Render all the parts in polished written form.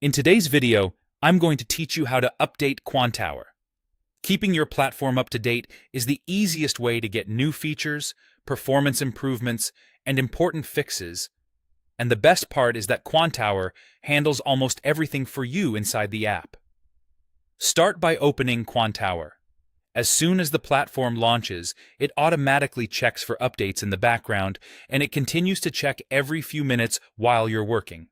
In today's video, I'm going to teach you how to update Quantower. Keeping your platform up to date is the easiest way to get new features, performance improvements, and important fixes. And the best part is that Quantower handles almost everything for you inside the app. Start by opening Quantower. As soon as the platform launches, it automatically checks for updates in the background, and it continues to check every few minutes while you're working.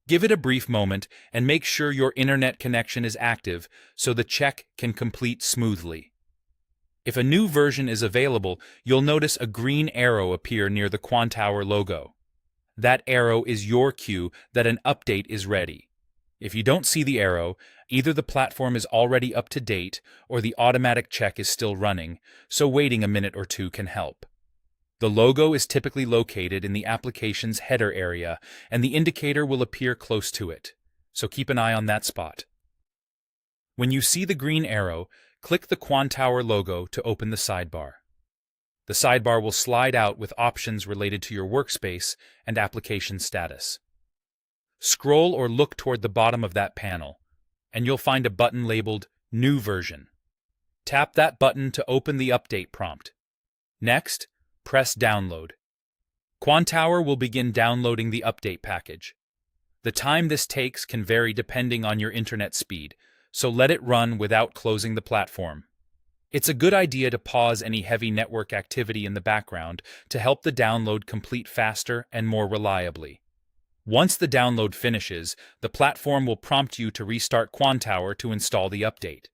Give it a brief moment and make sure your internet connection is active so the check can complete smoothly. If a new version is available, you'll notice a green arrow appear near the Quantower logo. That arrow is your cue that an update is ready. If you don't see the arrow, either the platform is already up to date or the automatic check is still running, so waiting a minute or two can help. The logo is typically located in the application's header area, and the indicator will appear close to it, so keep an eye on that spot. When you see the green arrow, click the Quantower logo to open the sidebar. The sidebar will slide out with options related to your workspace and application status. Scroll or look toward the bottom of that panel, and you'll find a button labeled New Version. Tap that button to open the update prompt. Next, press Download. Quantower will begin downloading the update package. The time this takes can vary depending on your internet speed, so let it run without closing the platform. It's a good idea to pause any heavy network activity in the background to help the download complete faster and more reliably. Once the download finishes, the platform will prompt you to restart Quantower to install the update.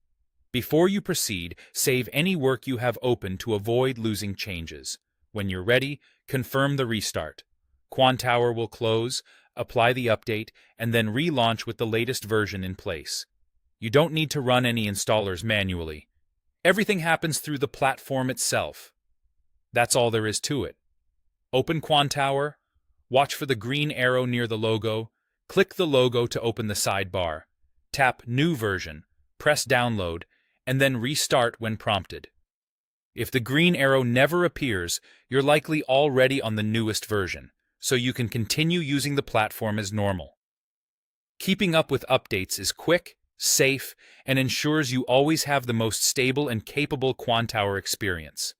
Before you proceed, save any work you have open to avoid losing changes. When you're ready, confirm the restart. Quantower will close, apply the update, and then relaunch with the latest version in place. You don't need to run any installers manually. Everything happens through the platform itself. That's all there is to it. Open Quantower, watch for the green arrow near the logo, click the logo to open the sidebar, tap New Version, press Download, and then restart when prompted. If the green arrow never appears, you're likely already on the newest version, so you can continue using the platform as normal. Keeping up with updates is quick, safe, and ensures you always have the most stable and capable Quantower experience.